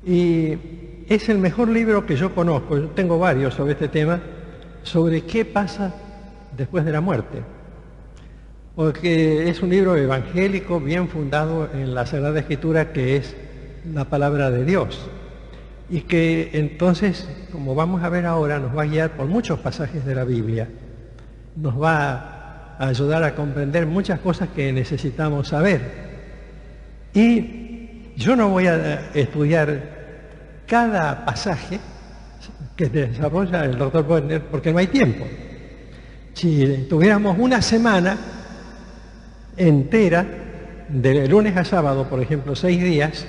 Y es el mejor libro que yo conozco, yo tengo varios sobre este tema, sobre qué pasa después de la muerte. Porque es un libro evangélico bien fundado en la Sagrada Escritura, que es la palabra de Dios. Y que entonces, como vamos a ver ahora, nos va a guiar por muchos pasajes de la Biblia. Nos va a ayudar a comprender muchas cosas que necesitamos saber. Y yo no voy a estudiar cada pasaje que desarrolla el doctor Boerner, porque no hay tiempo. Si tuviéramos una semana entera, de lunes a sábado, por ejemplo, 6 días,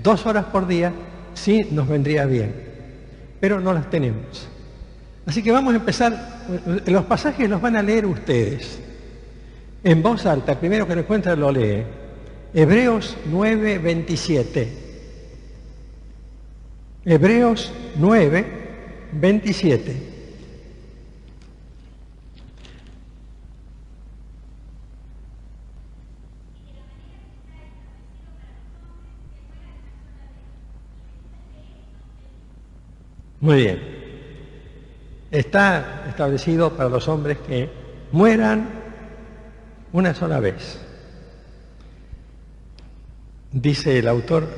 2 horas por día, sí nos vendría bien, pero no las tenemos. Así que vamos a empezar. Los pasajes los van a leer ustedes en voz alta. El primero que lo encuentra lo lee. Hebreos 9, 27. Hebreos 9, 27. Muy bien. Está establecido para los hombres que mueran una sola vez. Dice el autor,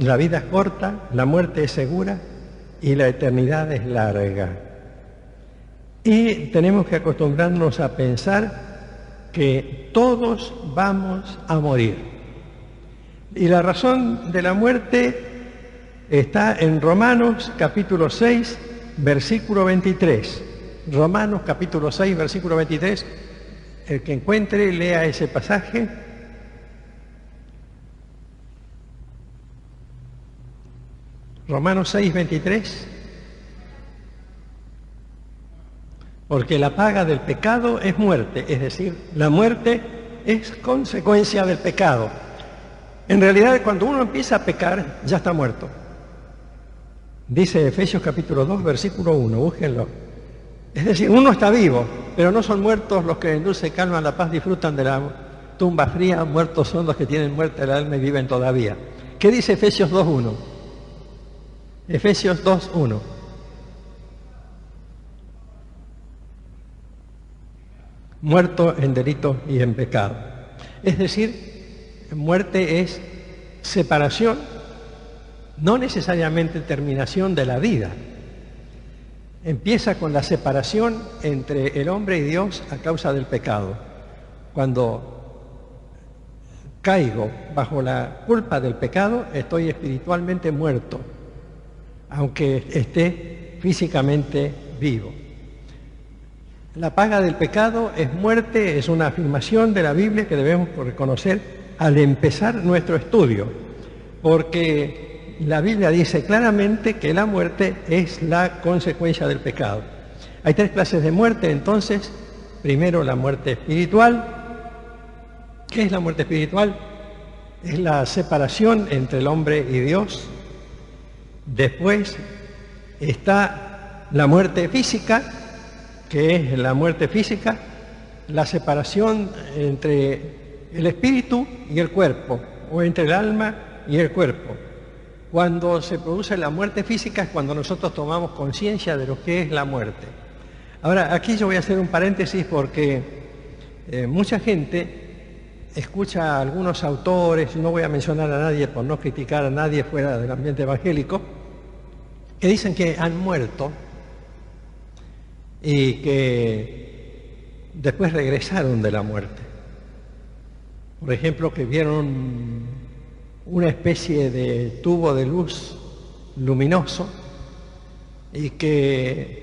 la vida es corta, la muerte es segura y la eternidad es larga. Y tenemos que acostumbrarnos a pensar que todos vamos a morir. Y la razón de la muerte está en Romanos capítulo 6, versículo 23. Romanos capítulo 6, versículo 23. El que encuentre, lea ese pasaje. Romanos 6, 23. Porque la paga del pecado es muerte, es decir, la muerte es consecuencia del pecado. En realidad, cuando uno empieza a pecar, ya está muerto. Dice Efesios capítulo 2, versículo 1, búsquenlo. Es decir, uno está vivo, pero no son muertos los que en dulce calma, la paz disfrutan de la tumba fría, muertos son los que tienen muerte el alma y viven todavía. ¿Qué dice Efesios 2, 1? Efesios 2, 1. Muerto en delito y en pecado. Es decir, muerte es separación, no necesariamente terminación de la vida. Empieza con la separación entre el hombre y Dios a causa del pecado. Cuando caigo bajo la culpa del pecado, estoy espiritualmente muerto, aunque esté físicamente vivo. La paga del pecado es muerte, es una afirmación de la Biblia que debemos reconocer al empezar nuestro estudio, porque la Biblia dice claramente que la muerte es la consecuencia del pecado. Hay 3 clases de muerte, entonces. Primero, la muerte espiritual. ¿Qué es la muerte espiritual? Es la separación entre el hombre y Dios. Después está la muerte física, que es la muerte física, la separación entre el espíritu y el cuerpo, o entre el alma y el cuerpo. Cuando se produce la muerte física es cuando nosotros tomamos conciencia de lo que es la muerte. Ahora, aquí yo voy a hacer un paréntesis porque mucha gente escucha a algunos autores, no voy a mencionar a nadie por no criticar a nadie fuera del ambiente evangélico, que dicen que han muerto y que después regresaron de la muerte. Por ejemplo, que vieron una especie de tubo de luz luminoso y que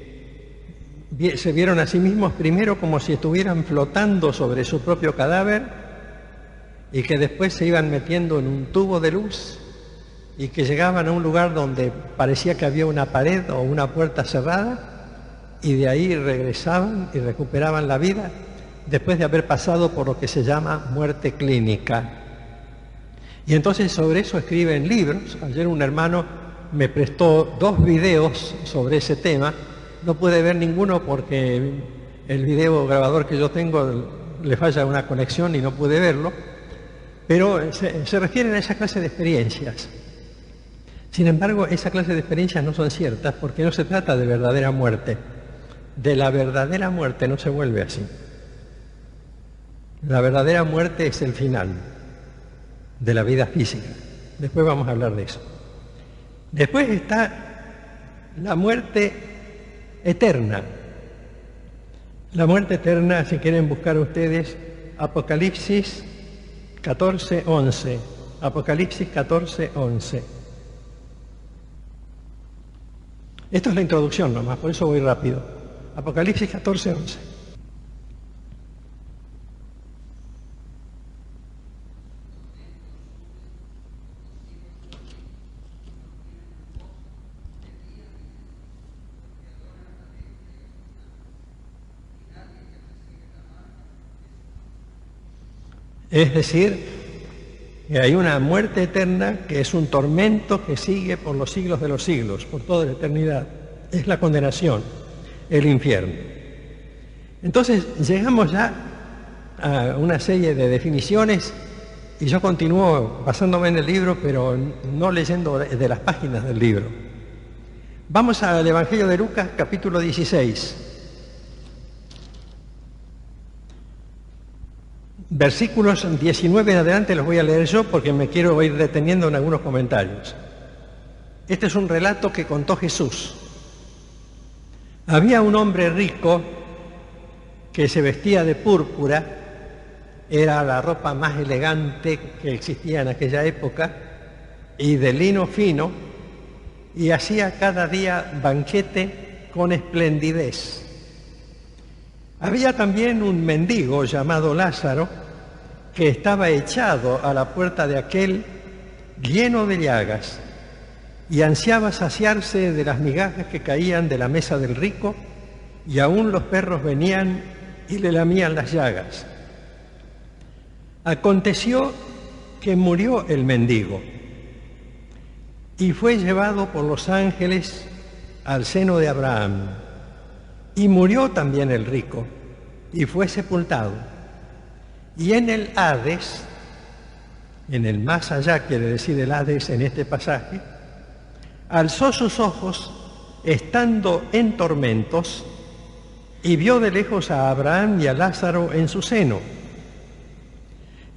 se vieron a sí mismos primero como si estuvieran flotando sobre su propio cadáver y que después se iban metiendo en un tubo de luz y que llegaban a un lugar donde parecía que había una pared o una puerta cerrada y de ahí regresaban y recuperaban la vida después de haber pasado por lo que se llama muerte clínica. Y entonces sobre eso escriben libros. Ayer un hermano me prestó 2 videos sobre ese tema. No pude ver ninguno porque el video grabador que yo tengo le falla una conexión y no pude verlo. Pero se refieren a esa clase de experiencias. Sin embargo, esa clase de experiencias no son ciertas porque no se trata de verdadera muerte. De la verdadera muerte no se vuelve así. La verdadera muerte es el final de la vida física. Después vamos a hablar de eso. Después está la muerte eterna. La muerte eterna, si quieren buscar ustedes, Apocalipsis 14:11. Apocalipsis 14:11. Esto es la introducción nomás, por eso voy rápido. Apocalipsis 14:11. Es decir, que hay una muerte eterna que es un tormento que sigue por los siglos de los siglos, por toda la eternidad. Es la condenación, el infierno. Entonces llegamos ya a una serie de definiciones y yo continúo basándome en el libro, pero no leyendo de las páginas del libro. Vamos al Evangelio de Lucas, capítulo 16. Versículos 19 en adelante los voy a leer yo porque me quiero ir deteniendo en algunos comentarios. Este es un relato que contó Jesús. Había un hombre rico que se vestía de púrpura, era la ropa más elegante que existía en aquella época, y de lino fino, y hacía cada día banquete con esplendidez. Había también un mendigo llamado Lázaro que estaba echado a la puerta de aquel lleno de llagas y ansiaba saciarse de las migajas que caían de la mesa del rico, y aún los perros venían y le lamían las llagas. Aconteció que murió el mendigo y fue llevado por los ángeles al seno de Abraham. Y murió también el rico, y fue sepultado. Y en el Hades, en el más allá, quiere decir el Hades en este pasaje, alzó sus ojos, estando en tormentos, y vio de lejos a Abraham y a Lázaro en su seno.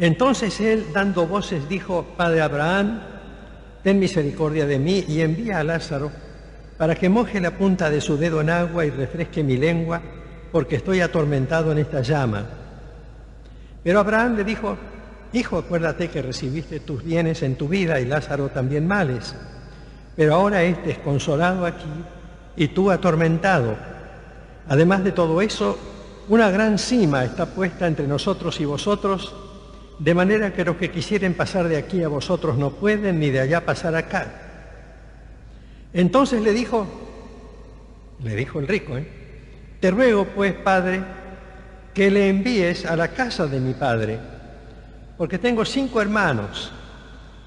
Entonces él, dando voces, dijo: Padre Abraham, ten misericordia de mí, y envía a Lázaro para que moje la punta de su dedo en agua y refresque mi lengua, porque estoy atormentado en esta llama. Pero Abraham le dijo: Hijo, acuérdate que recibiste tus bienes en tu vida y Lázaro también males, pero ahora éste es consolado aquí y tú atormentado. Además de todo eso, una gran sima está puesta entre nosotros y vosotros, de manera que los que quisieren pasar de aquí a vosotros no pueden, ni de allá pasar acá. Entonces le dijo el rico, te ruego pues, Padre, que le envíes a la casa de mi padre, porque tengo 5 hermanos,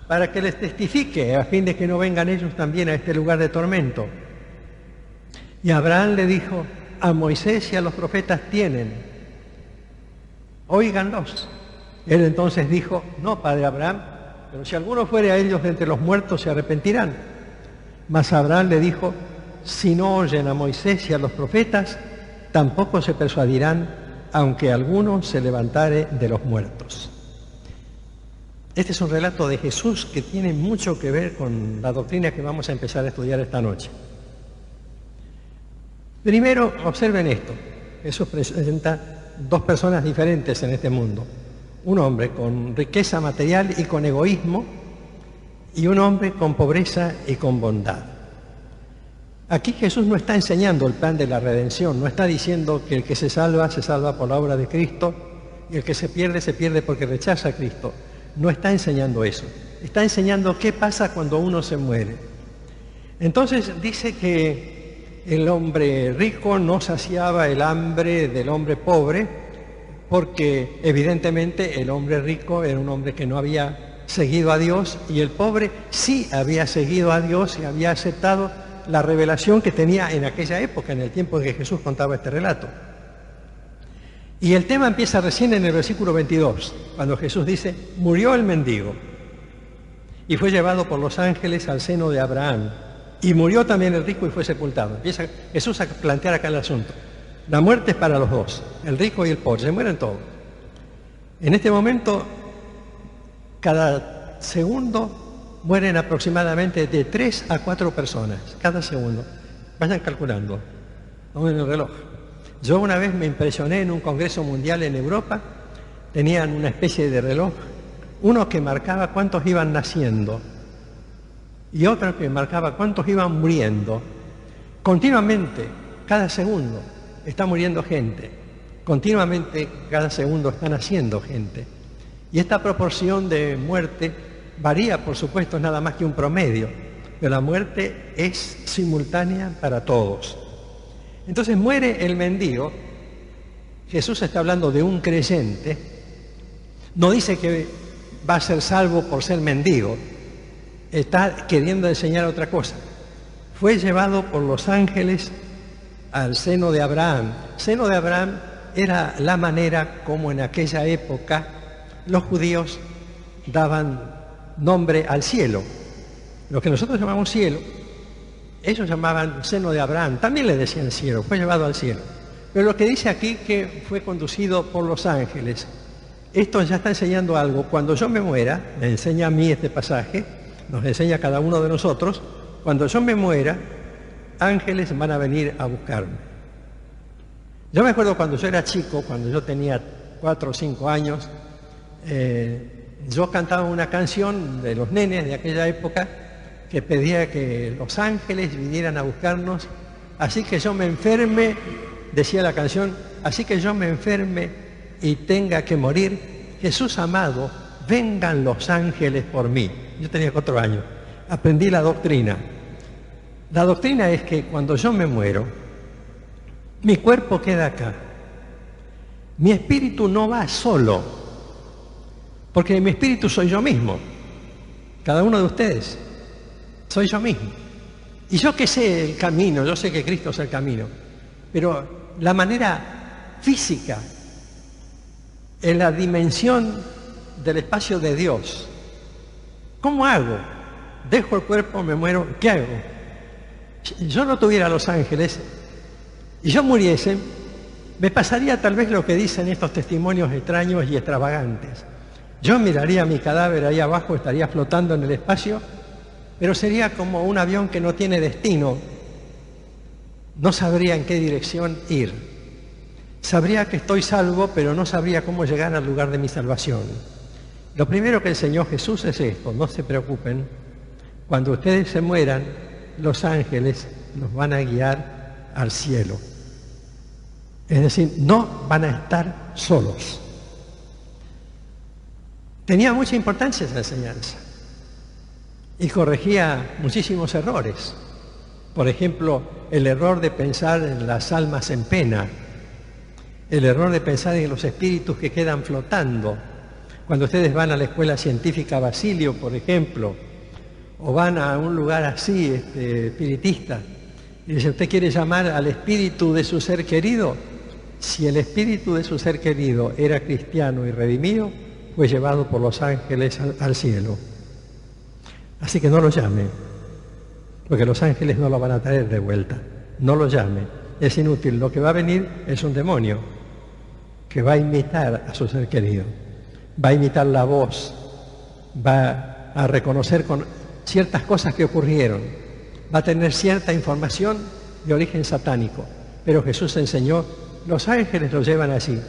para que les testifique, a fin de que no vengan ellos también a este lugar de tormento. Y Abraham le dijo: a Moisés y a los profetas tienen, óiganlos. Él entonces dijo: no, Padre Abraham, pero si alguno fuere a ellos de entre los muertos, se arrepentirán. Mas Abraham le dijo: si no oyen a Moisés y a los profetas, tampoco se persuadirán, aunque alguno se levantare de los muertos. Este es un relato de Jesús que tiene mucho que ver con la doctrina que vamos a empezar a estudiar esta noche. Primero, observen esto. Jesús presenta 2 personas diferentes en este mundo. Un hombre con riqueza material y con egoísmo, y un hombre con pobreza y con bondad. Aquí Jesús no está enseñando el plan de la redención, no está diciendo que el que se salva por la obra de Cristo, y el que se pierde porque rechaza a Cristo. No está enseñando eso. Está enseñando qué pasa cuando uno se muere. Entonces dice que el hombre rico no saciaba el hambre del hombre pobre, porque evidentemente el hombre rico era un hombre que no había seguido a Dios, y el pobre sí había seguido a Dios y había aceptado la revelación que tenía en aquella época, en el tiempo en que Jesús contaba este relato. Y el tema empieza recién en el versículo 22, cuando Jesús dice: murió el mendigo. y fue llevado por los ángeles al seno de Abraham. Y murió también el rico y fue sepultado. Empieza Jesús a plantear acá el asunto. La muerte es para los dos, el rico y el pobre, se mueren todos. En este momento, cada segundo mueren aproximadamente de 3 a 4 personas, cada segundo. Vayan calculando, tomen el reloj. Yo una vez me impresioné en un congreso mundial en Europa, tenían una especie de reloj, uno que marcaba cuántos iban naciendo y otro que marcaba cuántos iban muriendo. Continuamente, cada segundo, está muriendo gente. Continuamente, cada segundo, está naciendo gente. Y esta proporción de muerte varía, por supuesto, nada más que un promedio, pero la muerte es simultánea para todos. Entonces muere el mendigo. Jesús está hablando de un creyente. No dice que va a ser salvo por ser mendigo. Está queriendo enseñar otra cosa. Fue llevado por los ángeles al seno de Abraham. Seno de Abraham era la manera como en aquella época los judíos daban nombre al cielo. Lo que nosotros llamamos cielo, ellos llamaban seno de Abraham. También le decían cielo, fue llevado al cielo. Pero lo que dice aquí que fue conducido por los ángeles, esto ya está enseñando algo. Cuando yo me muera, me enseña a mí este pasaje, nos enseña a cada uno de nosotros, cuando yo me muera, ángeles van a venir a buscarme. Yo me acuerdo cuando yo era chico, cuando yo tenía 4 o 5 años, yo cantaba una canción de los nenes de aquella época que pedía que los ángeles vinieran a buscarnos, así que yo me enferme, decía la canción, así que yo me enferme y tenga que morir, Jesús amado, vengan los ángeles por mí. Yo tenía 4 años, aprendí la doctrina. La doctrina es que cuando yo me muero, mi cuerpo queda acá. Mi espíritu no va solo, porque mi espíritu soy yo mismo. Cada uno de ustedes, soy yo mismo. Y yo que sé el camino, yo sé que Cristo es el camino, pero la manera física, en la dimensión del espacio de Dios, ¿cómo hago? Dejo el cuerpo, me muero, ¿qué hago? Si yo no tuviera los ángeles y yo muriese, me pasaría tal vez lo que dicen estos testimonios extraños y extravagantes. Yo miraría mi cadáver ahí abajo, estaría flotando en el espacio, pero sería como un avión que no tiene destino. No sabría en qué dirección ir. Sabría que estoy salvo, pero no sabría cómo llegar al lugar de mi salvación. Lo primero que enseñó Jesús es esto: no se preocupen, cuando ustedes se mueran, los ángeles los van a guiar al cielo. Es decir, no van a estar solos. Tenía mucha importancia esa enseñanza y corregía muchísimos errores. Por ejemplo, el error de pensar en las almas en pena, el error de pensar en los espíritus que quedan flotando. Cuando ustedes van a la escuela científica Basilio, por ejemplo, o van a un lugar así, espiritista, y dice, ¿usted quiere llamar al espíritu de su ser querido? Si el espíritu de su ser querido era cristiano y redimido, fue llevado por los ángeles al cielo. Así que no lo llame, porque los ángeles no lo van a traer de vuelta. No lo llame, es inútil. Lo que va a venir es un demonio que va a imitar a su ser querido, va a imitar la voz, va a reconocer con ciertas cosas que ocurrieron, va a tener cierta información de origen satánico. Pero Jesús enseñó, los ángeles lo llevan allí,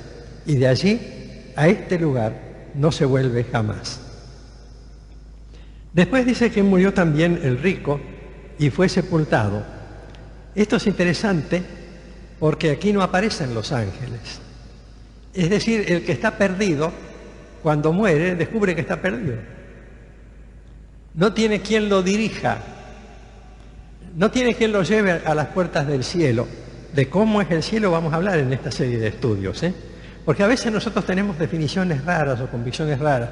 y de allí a este lugar no se vuelve jamás. Después dice que murió también el rico y fue sepultado. Esto es interesante porque aquí no aparecen los ángeles. Es decir, el que está perdido, cuando muere, descubre que está perdido. No tiene quien lo dirija, no tiene quien lo lleve a las puertas del cielo. De cómo es el cielo vamos a hablar en esta serie de estudios, porque a veces nosotros tenemos definiciones raras o convicciones raras.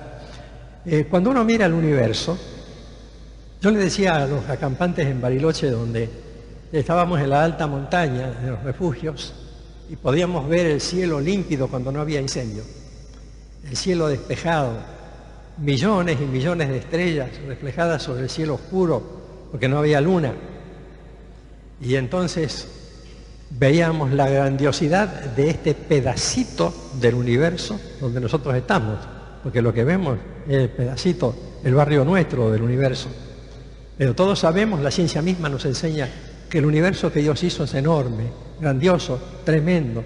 Cuando uno mira el universo, yo le decía a los acampantes en Bariloche, donde estábamos en la alta montaña de los refugios, y podíamos ver el cielo límpido cuando no había incendio, el cielo despejado, millones y millones de estrellas reflejadas sobre el cielo oscuro, porque no había luna. Y entonces veíamos la grandiosidad de este pedacito del universo donde nosotros estamos, porque lo que vemos es el pedacito, el barrio nuestro del universo. Pero todos sabemos, la ciencia misma nos enseña que el universo que Dios hizo es enorme, grandioso, tremendo.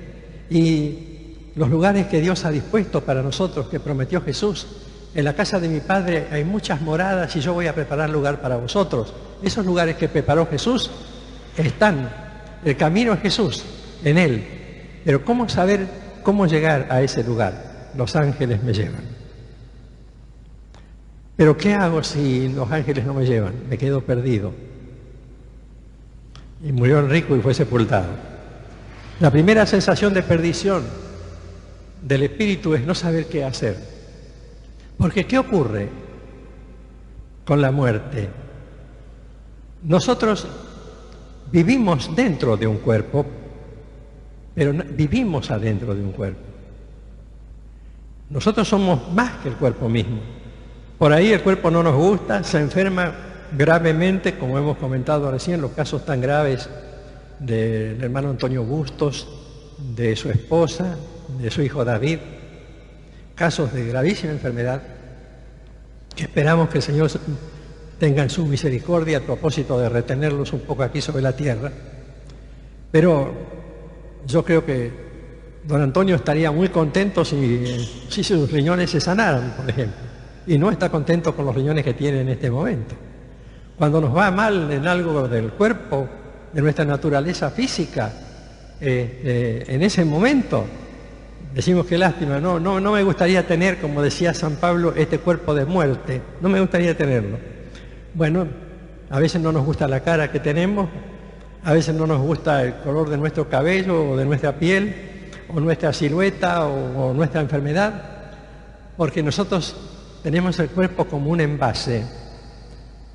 Y los lugares que Dios ha dispuesto para nosotros, que prometió Jesús, en la casa de mi Padre hay muchas moradas y yo voy a preparar lugar para vosotros. Esos lugares que preparó Jesús están, el camino es Jesús, en Él. Pero ¿cómo saber cómo llegar a ese lugar? Los ángeles me llevan. Pero ¿qué hago si los ángeles no me llevan? Me quedo perdido. Y murió el rico y fue sepultado. La primera sensación de perdición del espíritu es no saber qué hacer. Porque ¿qué ocurre con la muerte? Nosotros vivimos dentro de un cuerpo, pero vivimos adentro de un cuerpo. Nosotros somos más que el cuerpo mismo. Por ahí el cuerpo no nos gusta, se enferma gravemente, como hemos comentado recién, los casos tan graves del hermano Antonio Bustos, de su esposa, de su hijo David, casos de gravísima enfermedad, que esperamos que el Señor tenga en su misericordia a propósito de retenerlos un poco aquí sobre la tierra. Pero yo creo que don Antonio estaría muy contento si sus riñones se sanaran, por ejemplo, y no está contento con los riñones que tiene en este momento. Cuando nos va mal en algo del cuerpo, de nuestra naturaleza física, en ese momento decimos qué lástima, no me gustaría tener, como decía San Pablo, este cuerpo de muerte, no me gustaría tenerlo. Bueno, a veces no nos gusta la cara que tenemos, a veces no nos gusta el color de nuestro cabello o de nuestra piel, o nuestra silueta o nuestra enfermedad, porque nosotros tenemos el cuerpo como un envase,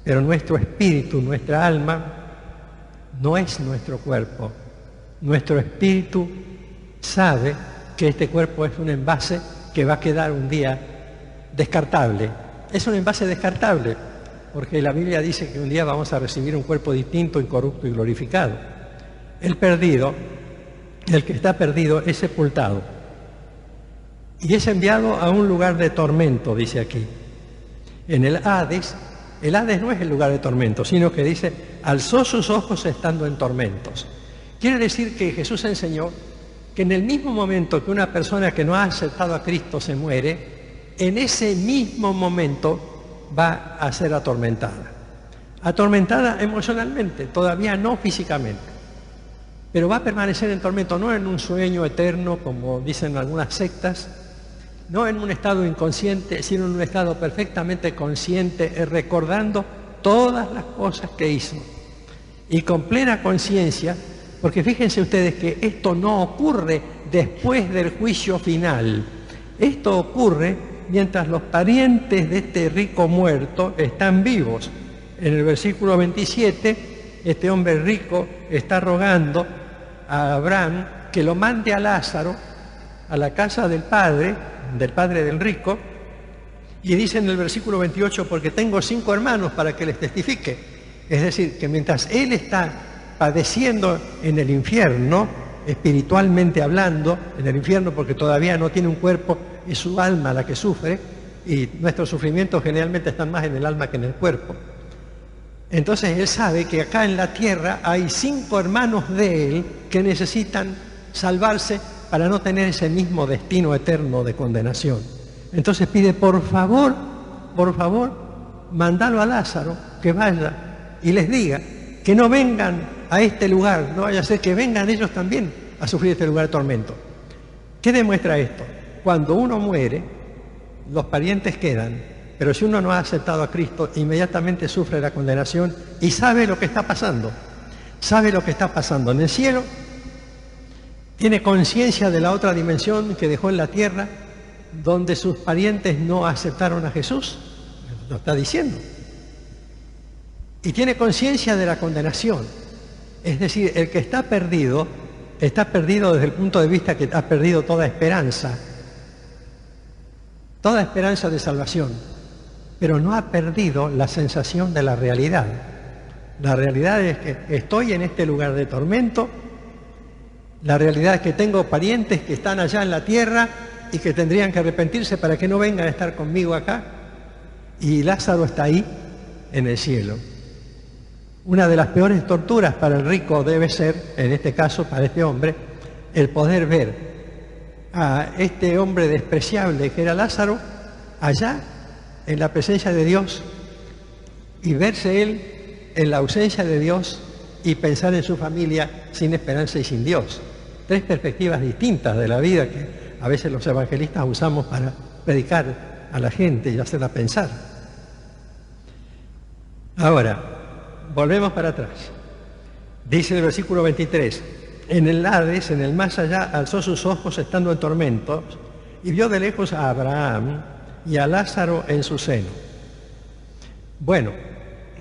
pero nuestro espíritu, nuestra alma, no es nuestro cuerpo. Nuestro espíritu sabe que este cuerpo es un envase que va a quedar un día descartable. Es un envase descartable, porque la Biblia dice que un día vamos a recibir un cuerpo distinto, incorrupto y glorificado. El perdido, el que está perdido, es sepultado y es enviado a un lugar de tormento, dice aquí. En el Hades no es el lugar de tormento, sino que dice, alzó sus ojos estando en tormentos. Quiere decir que Jesús enseñó que en el mismo momento que una persona que no ha aceptado a Cristo se muere, en ese mismo momento va a ser atormentada. Atormentada emocionalmente, todavía no físicamente, pero va a permanecer en tormento, no en un sueño eterno, como dicen algunas sectas, no en un estado inconsciente, sino en un estado perfectamente consciente, recordando todas las cosas que hizo. Y con plena conciencia, porque fíjense ustedes que esto no ocurre después del juicio final. Esto ocurre mientras los parientes de este rico muerto están vivos. En el versículo 27, este hombre rico está rogando a Abraham que lo mande a Lázaro a la casa del padre del rico, y dice en el versículo 28, porque tengo 5 hermanos para que les testifique. Es decir, que mientras él está padeciendo en el infierno, espiritualmente hablando, en el infierno porque todavía no tiene un cuerpo, es su alma la que sufre, y nuestros sufrimientos generalmente están más en el alma que en el cuerpo. Entonces él sabe que acá en la tierra hay 5 hermanos de él que necesitan salvarse para no tener ese mismo destino eterno de condenación. Entonces pide, por favor, mandalo a Lázaro que vaya y les diga que no vengan a este lugar, no vaya a ser que vengan ellos también a sufrir este lugar de tormento. ¿Qué demuestra esto? Cuando uno muere, los parientes quedan, pero si uno no ha aceptado a Cristo, inmediatamente sufre la condenación y sabe lo que está pasando. Sabe lo que está pasando en el cielo, tiene conciencia de la otra dimensión que dejó en la tierra, donde sus parientes no aceptaron a Jesús, lo está diciendo. Y tiene conciencia de la condenación. Es decir, el que está perdido desde el punto de vista que ha perdido toda esperanza de salvación. pero no ha perdido la sensación de la realidad. La realidad es que estoy en este lugar de tormento, la realidad es que tengo parientes que están allá en la tierra y que tendrían que arrepentirse para que no vengan a estar conmigo acá, y Lázaro está ahí en el cielo. Una de las peores torturas para el rico debe ser, en este caso para este hombre, el poder ver a este hombre despreciable que era Lázaro allá en la presencia de Dios y verse él en la ausencia de Dios y pensar en su familia sin esperanza y sin Dios. Tres perspectivas distintas de la vida que a veces los evangelistas usamos para predicar a la gente y hacerla pensar. Ahora, volvemos para atrás. Dice el versículo 23, en el Hades, en el más allá, alzó sus ojos estando en tormentos y vio de lejos a Abraham y a Lázaro en su seno. Bueno,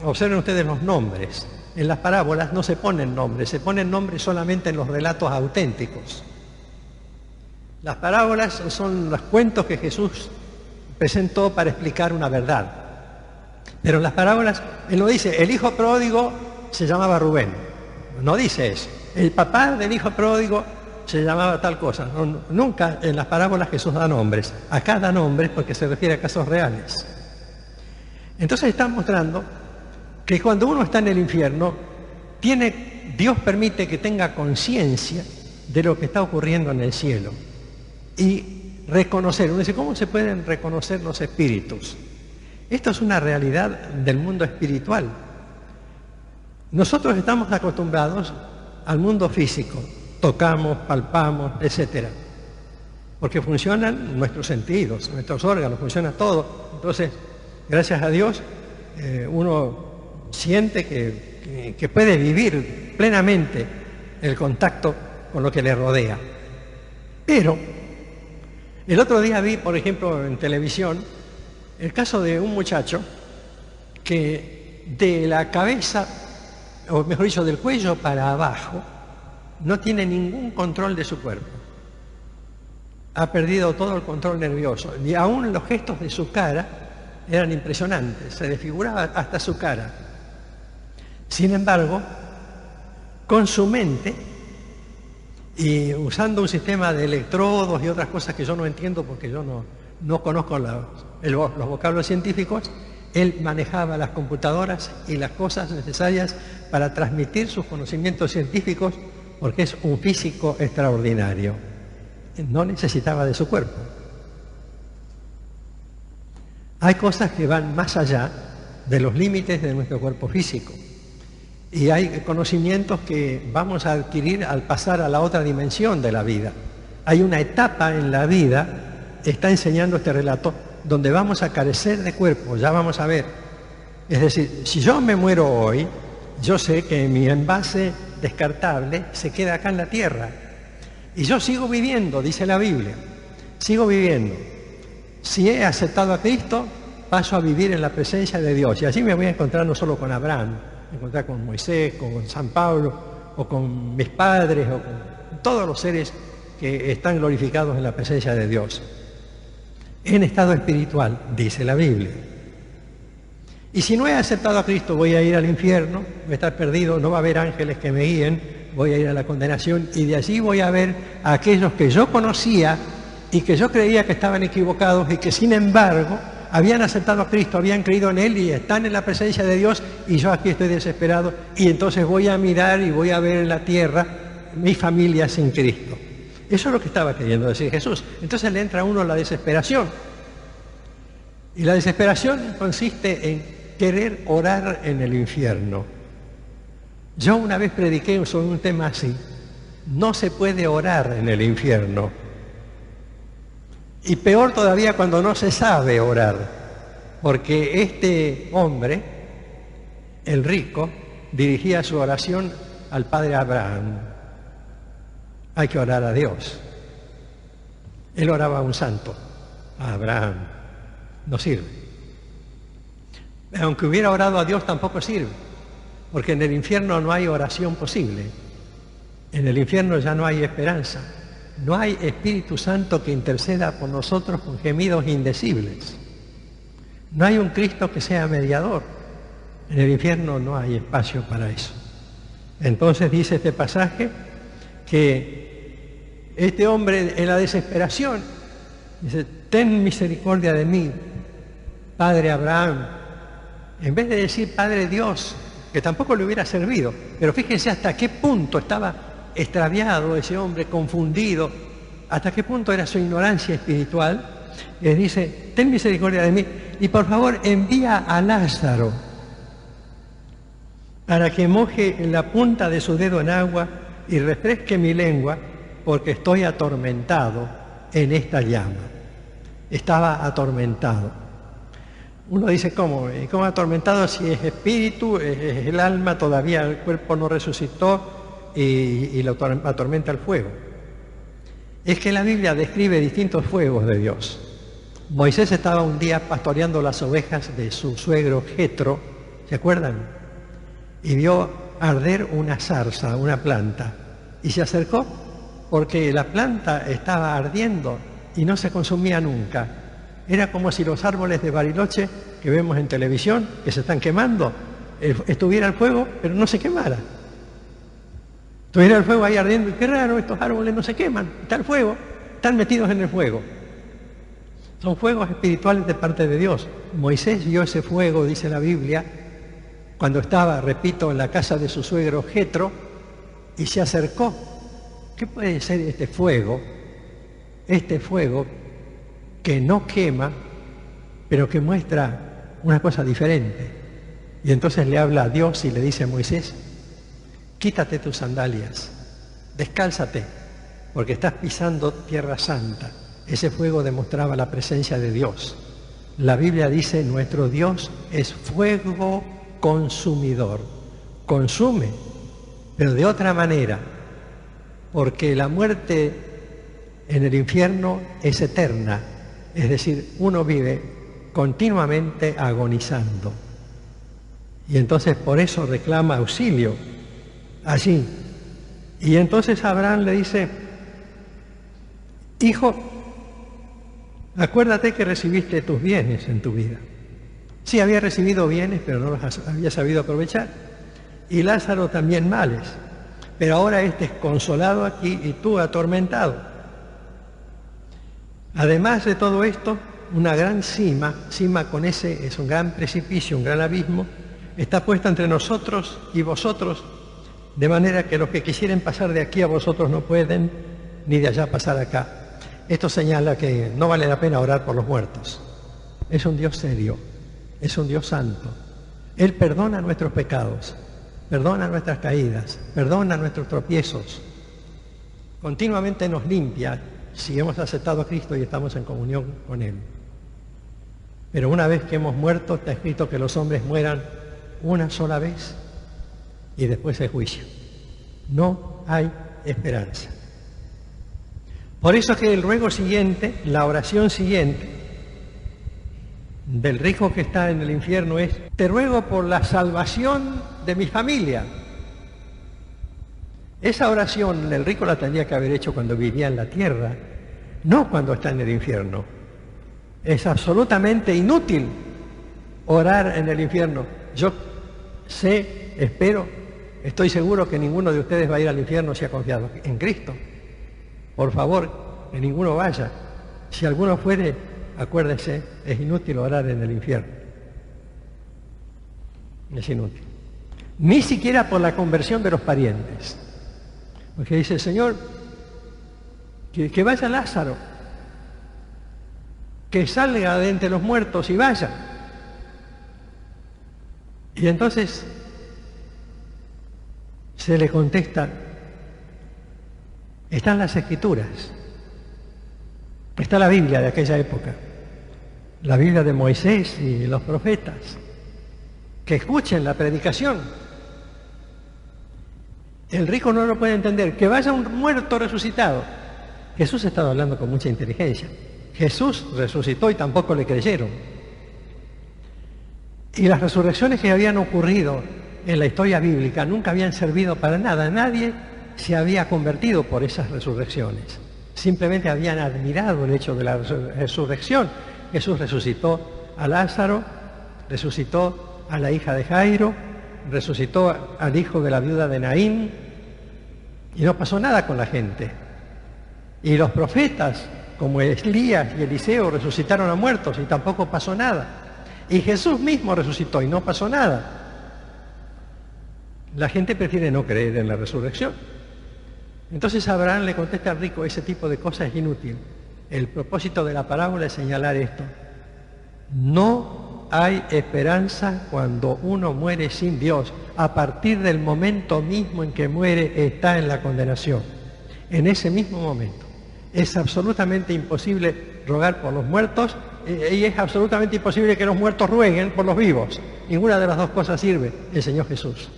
observen ustedes los nombres. En las parábolas no se ponen nombres, se ponen nombres solamente en los relatos auténticos. Las parábolas son los cuentos que Jesús presentó para explicar una verdad. Pero en las parábolas, él no dice, el hijo pródigo se llamaba Rubén. No dice eso. El papá del hijo pródigo se llamaba tal cosa. No, nunca en las parábolas Jesús da nombres. Acá da nombres porque se refiere a casos reales. Entonces está mostrando que cuando uno está en el infierno, Dios permite que tenga conciencia de lo que está ocurriendo en el cielo. Y reconocer. Uno dice, ¿cómo se pueden reconocer los espíritus? Esto es una realidad del mundo espiritual. Nosotros estamos acostumbrados al mundo físico, tocamos, palpamos, etc. Porque funcionan nuestros sentidos, nuestros órganos, funciona todo. Entonces, gracias a Dios, uno siente que puede vivir plenamente el contacto con lo que le rodea. Pero, el otro día vi, por ejemplo, en televisión, el caso de un muchacho que de la cabeza, o mejor dicho, del cuello para abajo, no tiene ningún control de su cuerpo. Ha perdido todo el control nervioso. Y aún los gestos de su cara eran impresionantes, se desfiguraba hasta su cara. Sin embargo, con su mente, y usando un sistema de electrodos y otras cosas que yo no entiendo porque yo no conozco los vocablos científicos, él manejaba las computadoras y las cosas necesarias para transmitir sus conocimientos científicos, porque es un físico extraordinario. No necesitaba de su cuerpo. Hay cosas que van más allá de los límites de nuestro cuerpo físico. Y hay conocimientos que vamos a adquirir al pasar a la otra dimensión de la vida. Hay una etapa en la vida, está enseñando este relato, donde vamos a carecer de cuerpo, ya vamos a ver. Es decir, si yo me muero hoy, yo sé que mi envase descartable se queda acá en la tierra. Y yo sigo viviendo, dice la Biblia, sigo viviendo. Si he aceptado a Cristo, paso a vivir en la presencia de Dios. Y allí me voy a encontrar no solo con Abraham, me voy a encontrar con Moisés, con San Pablo, o con mis padres, o con todos los seres que están glorificados en la presencia de Dios. En estado espiritual, dice la Biblia. Y si no he aceptado a Cristo, voy a ir al infierno, voy a estar perdido, no va a haber ángeles que me guíen, voy a ir a la condenación y de allí voy a ver a aquellos que yo conocía y que yo creía que estaban equivocados y que sin embargo habían aceptado a Cristo, habían creído en Él y están en la presencia de Dios y yo aquí estoy desesperado y entonces voy a mirar y voy a ver en la tierra mi familia sin Cristo. Eso es lo que estaba queriendo decir Jesús. Entonces le entra a uno la desesperación. Y la desesperación consiste en querer orar en el infierno. Yo una vez prediqué sobre un tema así. No se puede orar en el infierno. Y peor todavía cuando no se sabe orar. Porque este hombre, el rico, dirigía su oración al padre Abraham. Hay que orar a Dios. Él oraba a un santo, a Abraham. No sirve. Aunque hubiera orado a Dios tampoco sirve, porque en el infierno no hay oración posible. En el infierno ya no hay esperanza. No hay Espíritu Santo que interceda por nosotros con gemidos indecibles. No hay un Cristo que sea mediador. En el infierno no hay espacio para eso. Entonces dice este pasaje que este hombre en la desesperación dice, ten misericordia de mí, Padre Abraham, en vez de decir Padre Dios, que tampoco le hubiera servido. Pero fíjense hasta qué punto estaba extraviado ese hombre, confundido, hasta qué punto era su ignorancia espiritual. Les dice, ten misericordia de mí y por favor envía a Lázaro para que moje la punta de su dedo en agua y refresque mi lengua, porque estoy atormentado en esta llama. Estaba atormentado. Uno dice, ¿cómo? ¿Cómo atormentado si es espíritu, es el alma, todavía el cuerpo no resucitó y lo atormenta el fuego? Es que la Biblia describe distintos fuegos de Dios. Moisés estaba un día pastoreando las ovejas de su suegro Jetro, ¿se acuerdan? Y vio arder una zarza, una planta, y se acercó porque la planta estaba ardiendo y no se consumía nunca. Era como si los árboles de Bariloche que vemos en televisión, que se están quemando, estuviera el fuego, pero no se quemara. Estuviera el fuego ahí ardiendo, y qué raro, estos árboles no se queman, está el fuego, están metidos en el fuego. Son fuegos espirituales de parte de Dios. Moisés vio ese fuego, dice la Biblia, cuando estaba, repito, en la casa de su suegro Jetro, y se acercó. ¿Qué puede ser este fuego? Este fuego que no quema, pero que muestra una cosa diferente. Y entonces le habla a Dios y le dice a Moisés, quítate tus sandalias, descálzate, porque estás pisando tierra santa. Ese fuego demostraba la presencia de Dios. La Biblia dice, nuestro Dios es fuego consumidor. Consume, pero de otra manera, porque la muerte en el infierno es eterna. Es decir, uno vive continuamente agonizando. Y entonces por eso reclama auxilio allí. Y entonces Abraham le dice, hijo, acuérdate que recibiste tus bienes en tu vida. Sí, había recibido bienes, pero no los había sabido aprovechar. Y Lázaro también males. Pero ahora este es consolado aquí y tú atormentado. Además de todo esto, una gran cima con ese, es un gran precipicio, un gran abismo, está puesta entre nosotros y vosotros, de manera que los que quisieren pasar de aquí a vosotros no pueden, ni de allá pasar acá. Esto señala que no vale la pena orar por los muertos. Es un Dios serio, es un Dios santo. Él perdona nuestros pecados, perdona nuestras caídas, perdona nuestros tropiezos. Continuamente nos limpia si hemos aceptado a Cristo y estamos en comunión con Él. Pero una vez que hemos muerto, está escrito que los hombres mueran una sola vez y después el juicio. No hay esperanza. Por eso es que el ruego siguiente, la oración siguiente del rico que está en el infierno es, te ruego por la salvación de mi familia. Esa oración el rico la tendría que haber hecho cuando vivía en la tierra, no cuando está en el infierno. Es absolutamente inútil orar en el infierno. Yo sé, espero, estoy seguro que ninguno de ustedes va a ir al infierno si ha confiado en Cristo. Por favor, que ninguno vaya. Si alguno fuere, acuérdese, es inútil orar en el infierno. Es inútil. Ni siquiera por la conversión de los parientes. Porque dice el Señor, que vaya Lázaro, que salga de entre los muertos y vaya. Y entonces se le contesta, están las Escrituras, está la Biblia de aquella época, la Biblia de Moisés y los profetas, que escuchen la predicación. El rico no lo puede entender, que vaya un muerto resucitado. Jesús estaba hablando con mucha inteligencia. Jesús resucitó y tampoco le creyeron. Y las resurrecciones que habían ocurrido en la historia bíblica nunca habían servido para nada. Nadie se había convertido por esas resurrecciones. Simplemente habían admirado el hecho de la resurrección. Jesús resucitó a Lázaro, resucitó a la hija de Jairo, resucitó al hijo de la viuda de Naín, y no pasó nada con la gente. Y los profetas, como Elías y Eliseo, resucitaron a muertos y tampoco pasó nada. Y Jesús mismo resucitó y no pasó nada. La gente prefiere no creer en la resurrección. Entonces Abraham le contesta al rico: ese tipo de cosas es inútil. El propósito de la parábola es señalar esto. No hay esperanza cuando uno muere sin Dios. A partir del momento mismo en que muere, está en la condenación. En ese mismo momento. Es absolutamente imposible rogar por los muertos y es absolutamente imposible que los muertos rueguen por los vivos. Ninguna de las dos cosas sirve, enseñó Jesús.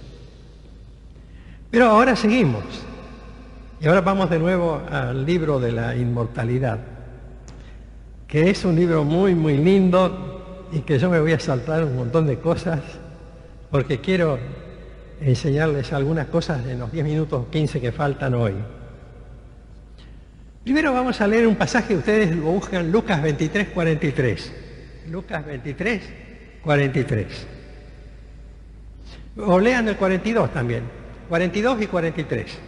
Pero ahora seguimos. Y ahora vamos de nuevo al libro de la inmortalidad, que es un libro muy, muy lindo y que yo me voy a saltar un montón de cosas porque quiero enseñarles algunas cosas en los 10 minutos o 15 que faltan hoy. Primero vamos a leer un pasaje, ustedes lo buscan, Lucas 23, 43. Lucas 23, 43. O lean el 42 también, 42 y 43.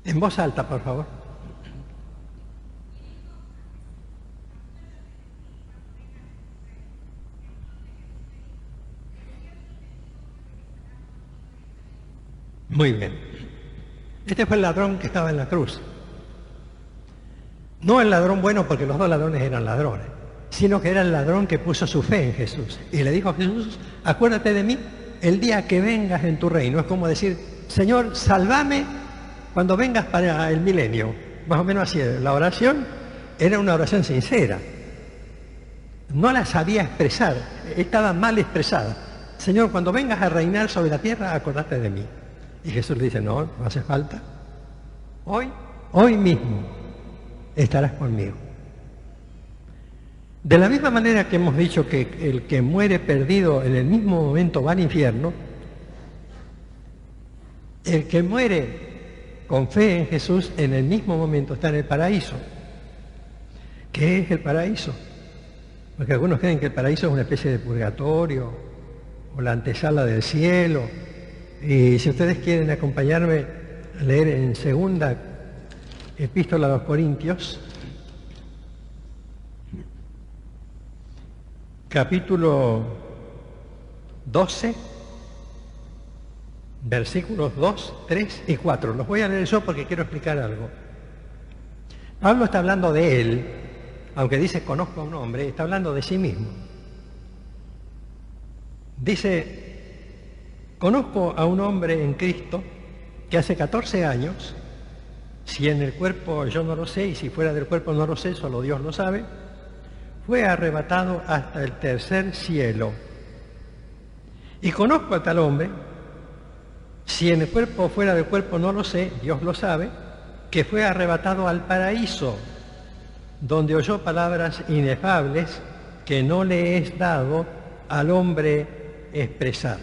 En voz alta, por favor. Muy bien. Este fue el ladrón que estaba en la cruz. No el ladrón bueno, porque los dos ladrones eran ladrones, sino que era el ladrón que puso su fe en Jesús. Y le dijo a Jesús: acuérdate de mí el día que vengas en tu reino. Es como decir: Señor, sálvame cuando vengas para el milenio. Más o menos así. La oración era una oración sincera. No la sabía expresar, estaba mal expresada. Señor, cuando vengas a reinar sobre la tierra, acordate de mí. Y Jesús le dice: no, no hace falta. Hoy mismo estarás conmigo. De la misma manera que hemos dicho que el que muere perdido en el mismo momento va al infierno, el que muere con fe en Jesús en el mismo momento está en el paraíso. ¿Qué es el paraíso? Porque algunos creen que el paraíso es una especie de purgatorio o la antesala del cielo. Y si ustedes quieren acompañarme a leer en segunda epístola a los Corintios, capítulo 12, versículos 2, 3 y 4. Los voy a leer yo porque quiero explicar algo. Pablo está hablando de él, aunque dice conozco a un hombre, está hablando de sí mismo. Dice: conozco a un hombre en Cristo que hace 14 años, si en el cuerpo yo no lo sé y si fuera del cuerpo no lo sé, solo Dios lo sabe, fue arrebatado hasta el tercer cielo. Y conozco a tal hombre, si en el cuerpo o fuera del cuerpo no lo sé, Dios lo sabe, que fue arrebatado al paraíso, donde oyó palabras inefables que no le es dado al hombre expresar.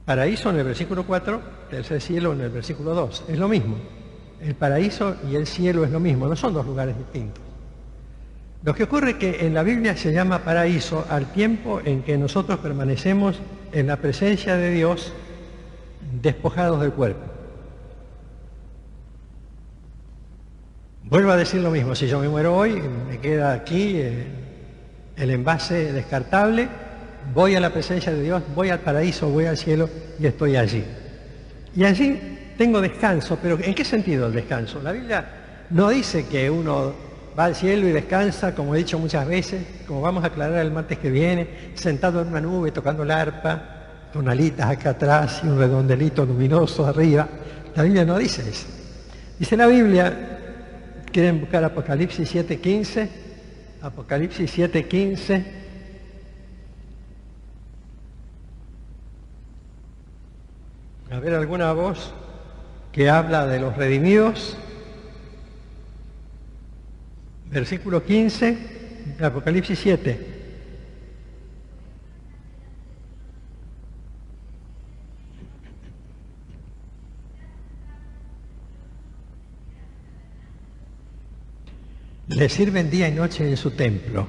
Paraíso en el versículo 4, tercer cielo en el versículo 2. Es lo mismo. El paraíso y el cielo es lo mismo, no son dos lugares distintos. Lo que ocurre es que en la Biblia se llama paraíso al tiempo en que nosotros permanecemos en la presencia de Dios despojados del cuerpo. Vuelvo a decir lo mismo: si yo me muero hoy, me queda aquí el envase descartable, voy a la presencia de Dios, voy al paraíso, voy al cielo y estoy allí. Y allí tengo descanso, pero ¿en qué sentido el descanso? La Biblia no dice que uno va al cielo y descansa, como he dicho muchas veces, como vamos a aclarar el martes que viene, sentado en una nube tocando el arpa, con alitas acá atrás y un redondelito luminoso arriba. La Biblia no dice eso. Dice la Biblia, quieren buscar Apocalipsis 7:15, Apocalipsis 7:15. A ver, alguna voz que habla de los redimidos. Versículo 15 de Apocalipsis 7. le sirven día y noche en su templo.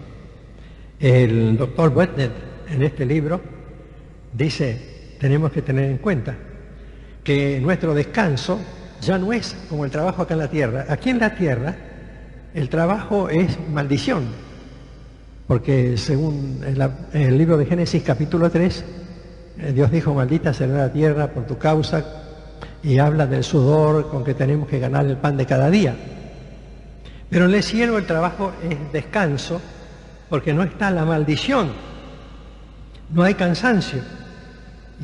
El doctor Wetnet, en este libro, dice, tenemos que tener en cuenta que nuestro descanso ya no es como el trabajo acá en la tierra. Aquí en la tierra el trabajo es maldición, porque según el libro de Génesis capítulo 3, Dios dijo, maldita será la tierra por tu causa, y habla del sudor con que tenemos que ganar el pan de cada día. Pero en el cielo el trabajo es descanso, porque no está la maldición, no hay cansancio,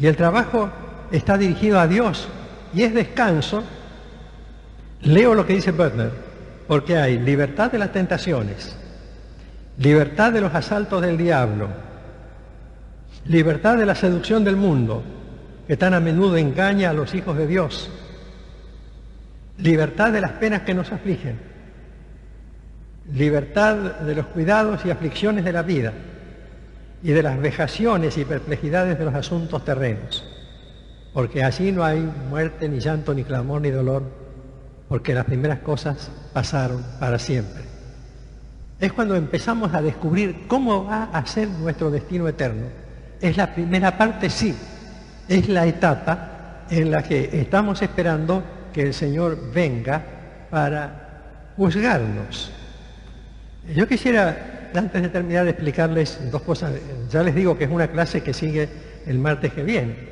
y el trabajo está dirigido a Dios, y es descanso. Leo lo que dice Butner, porque hay libertad de las tentaciones, libertad de los asaltos del diablo, libertad de la seducción del mundo, que tan a menudo engaña a los hijos de Dios, libertad de las penas que nos afligen, libertad de los cuidados y aflicciones de la vida y de las vejaciones y perplejidades de los asuntos terrenos, porque allí no hay muerte, ni llanto, ni clamor, ni dolor, porque las primeras cosas pasaron para siempre. Es cuando empezamos a descubrir cómo va a ser nuestro destino eterno. Es la primera parte, sí, es la etapa en la que estamos esperando que el Señor venga para juzgarnos. Yo quisiera, antes de terminar, explicarles dos cosas. Ya les digo que es una clase que sigue el martes que viene.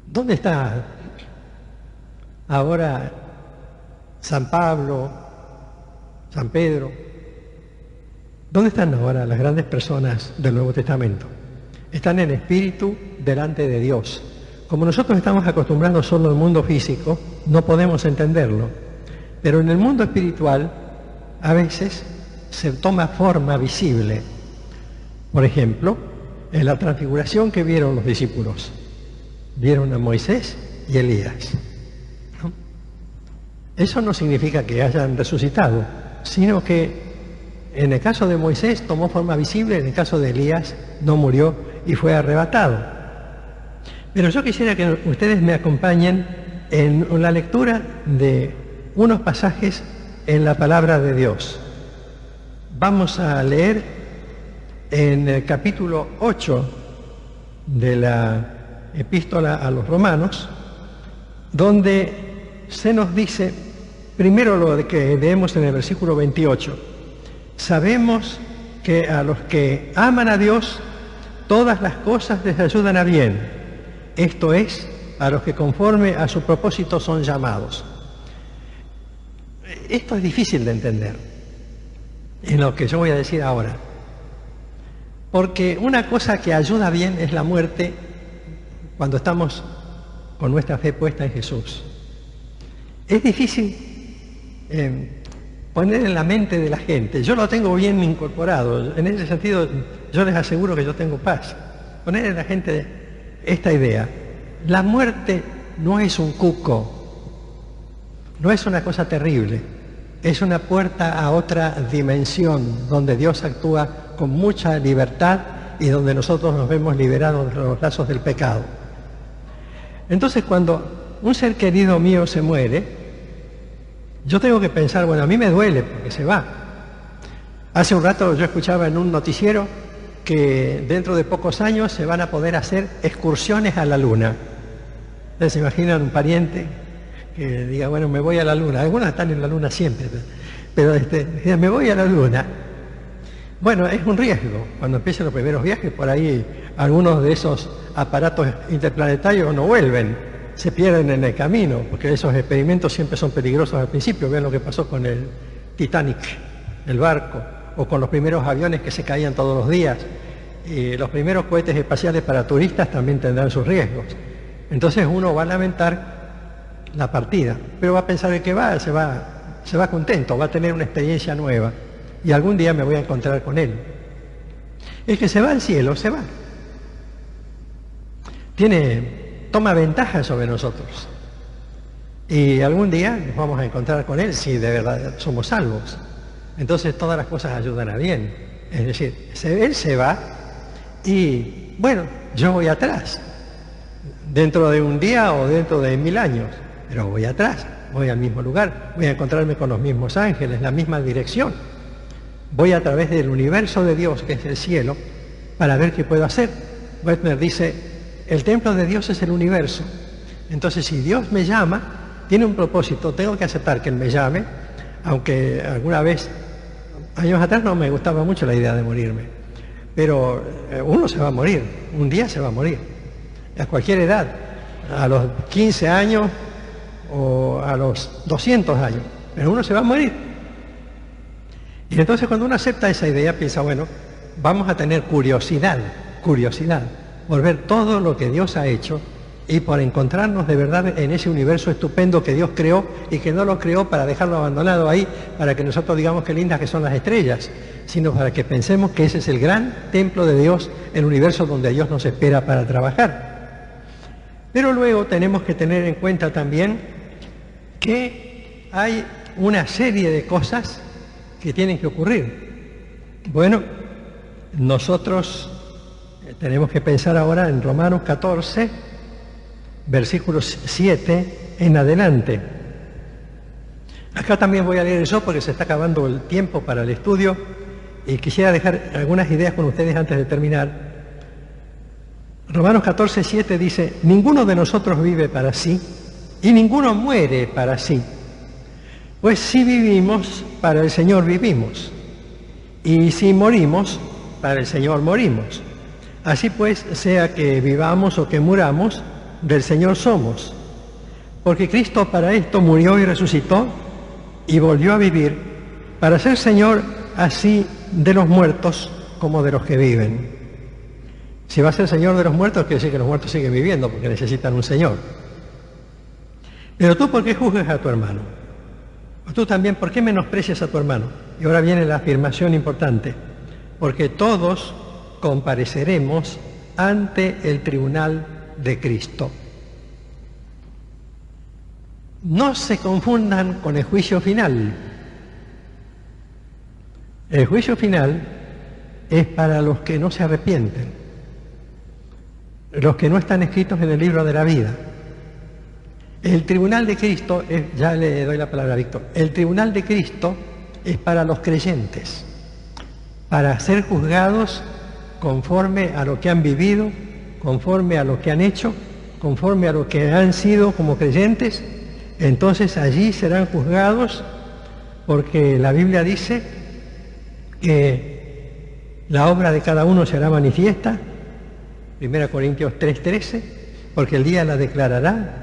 ¿Dónde está ahora San Pablo, San Pedro? ¿Dónde están ahora las grandes personas del Nuevo Testamento? Están en espíritu delante de Dios. Como nosotros estamos acostumbrados solo al mundo físico, no podemos entenderlo. Pero en el mundo espiritual, a veces se toma forma visible. Por ejemplo, en la transfiguración que vieron los discípulos. Vieron a Moisés y Elías, ¿no? Eso no significa que hayan resucitado, sino que en el caso de Moisés tomó forma visible, en el caso de Elías no murió y fue arrebatado. Pero yo quisiera que ustedes me acompañen en la lectura de unos pasajes en la palabra de Dios. Vamos a leer en el capítulo 8 de la Epístola a los Romanos, donde se nos dice, primero lo que leemos en el versículo 28, sabemos que a los que aman a Dios, todas las cosas les ayudan a bien, esto es, a los que conforme a su propósito son llamados. Esto es difícil de entender, en lo que yo voy a decir ahora, porque una cosa que ayuda bien es la muerte cuando estamos con nuestra fe puesta en Jesús. Es difícil poner en la mente de la gente. Yo lo tengo bien incorporado. En ese sentido, yo les aseguro que yo tengo paz. Poner en la gente esta idea. La muerte no es un cuco, no es una cosa terrible. Es una puerta a otra dimensión donde Dios actúa con mucha libertad y donde nosotros nos vemos liberados de los lazos del pecado. Entonces, cuando un ser querido mío se muere, yo tengo que pensar, bueno, a mí me duele porque se va. Hace un rato yo escuchaba en un noticiero que dentro de pocos años se van a poder hacer excursiones a la Luna. Ustedes se imaginan un pariente que diga, bueno, me voy a la Luna. Algunos están en la Luna siempre, pero me voy a la Luna. Bueno, es un riesgo. Cuando empiezan los primeros viajes, por ahí algunos de esos aparatos interplanetarios no vuelven, se pierden en el camino, porque esos experimentos siempre son peligrosos al principio. Vean lo que pasó con el Titanic, el barco, o con los primeros aviones que se caían todos los días. Y los primeros cohetes espaciales para turistas también tendrán sus riesgos. Entonces uno va a lamentar la partida, pero va a pensar que se va contento, va a tener una experiencia nueva. Y algún día me voy a encontrar con él. El que se va al cielo, se va. Toma ventaja sobre nosotros. Y algún día nos vamos a encontrar con él si de verdad somos salvos. Entonces todas las cosas ayudan a bien. Es decir, él se va y, bueno, yo voy atrás. Dentro de un día o dentro de 1000 años, pero voy atrás. voy al mismo lugar, voy a encontrarme con los mismos ángeles, la misma dirección. Voy a través del universo de Dios, que es el cielo, para ver qué puedo hacer. Wegner dice, el templo de Dios es el universo. Entonces, si Dios me llama, tiene un propósito, tengo que aceptar que Él me llame, aunque alguna vez, años atrás no me gustaba mucho la idea de morirme, pero uno se va a morir, un día se va a morir, a cualquier edad, a los 15 años o a los 200 años, pero uno se va a morir. Y entonces cuando uno acepta esa idea, piensa, bueno, vamos a tener curiosidad por ver todo lo que Dios ha hecho y por encontrarnos de verdad en ese universo estupendo que Dios creó y que no lo creó para dejarlo abandonado ahí, para que nosotros digamos qué lindas que son las estrellas, sino para que pensemos que ese es el gran templo de Dios, el universo donde Dios nos espera para trabajar. Pero luego tenemos que tener en cuenta también que hay una serie de cosas que tienen que ocurrir. Bueno, nosotros tenemos que pensar ahora en Romanos 14, versículos 7 en adelante. Acá también voy a leer eso porque se está acabando el tiempo para el estudio y quisiera dejar algunas ideas con ustedes antes de terminar. Romanos 14, 7 dice, ninguno de nosotros vive para sí y ninguno muere para sí. Pues si vivimos, para el Señor vivimos, y si morimos, para el Señor morimos. Así pues, sea que vivamos o que muramos, del Señor somos. Porque Cristo para esto murió y resucitó y volvió a vivir, para ser Señor así de los muertos como de los que viven. Si va a ser Señor de los muertos, quiere decir que los muertos siguen viviendo, porque necesitan un Señor. Pero tú, ¿por qué juzgas a tu hermano? O tú también, ¿por qué menosprecias a tu hermano? Y ahora viene la afirmación importante. Porque todos compareceremos ante el tribunal de Cristo. No se confundan con el juicio final. El juicio final es para los que no se arrepienten, los que no están escritos en el libro de la vida. El tribunal de Cristo, ya le doy la palabra a Víctor, el tribunal de Cristo es para los creyentes, para ser juzgados conforme a lo que han vivido, conforme a lo que han hecho, conforme a lo que han sido como creyentes. Entonces allí serán juzgados porque la Biblia dice que la obra de cada uno será manifiesta, 1 Corintios 3:13, porque el día la declarará,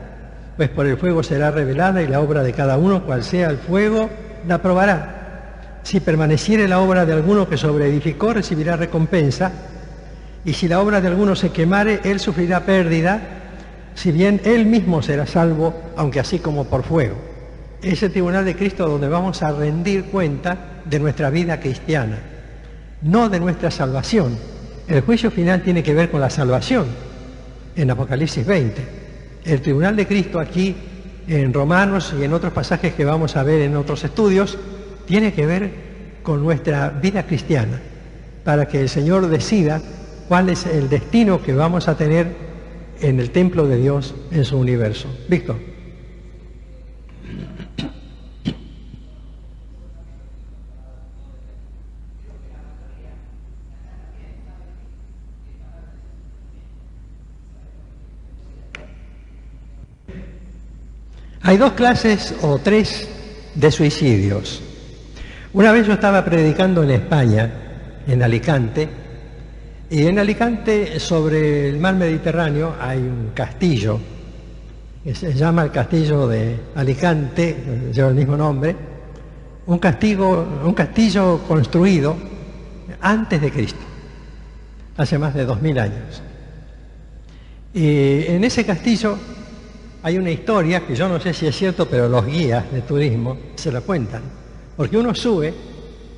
pues por el fuego será revelada y la obra de cada uno, cual sea el fuego, la probará. Si permaneciere la obra de alguno que sobreedificó, recibirá recompensa, y si la obra de alguno se quemare, él sufrirá pérdida, si bien él mismo será salvo, aunque así como por fuego. Es el tribunal de Cristo donde vamos a rendir cuenta de nuestra vida cristiana, no de nuestra salvación. El juicio final tiene que ver con la salvación, en Apocalipsis 20. El tribunal de Cristo aquí, en Romanos y en otros pasajes que vamos a ver en otros estudios, tiene que ver con nuestra vida cristiana, para que el Señor decida cuál es el destino que vamos a tener en el templo de Dios, en su universo. Víctor. Hay dos clases o tres de suicidios. Una vez yo estaba predicando en España, en Alicante, y en Alicante, sobre el mar Mediterráneo, hay un castillo, que se llama el Castillo de Alicante, lleva el mismo nombre, un castillo construido antes de Cristo, hace más de 2000 años. Y en ese castillo hay una historia que yo no sé si es cierto, pero los guías de turismo se la cuentan. Porque uno sube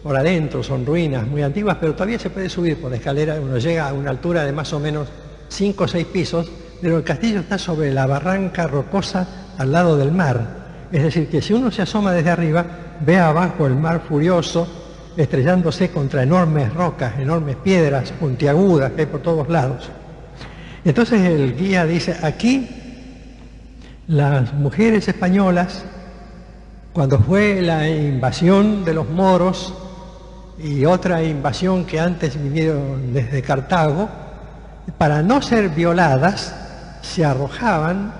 por adentro, son ruinas muy antiguas, pero todavía se puede subir por la escalera, uno llega a una altura de más o menos 5 o 6 pisos, pero el castillo está sobre la barranca rocosa al lado del mar. Es decir, que si uno se asoma desde arriba, ve abajo el mar furioso, estrellándose contra enormes rocas, enormes piedras puntiagudas que hay por todos lados. Entonces el guía dice, aquí las mujeres españolas Cuando fue la invasión de los moros y otra invasión que antes vinieron desde Cartago, para no ser violadas, se arrojaban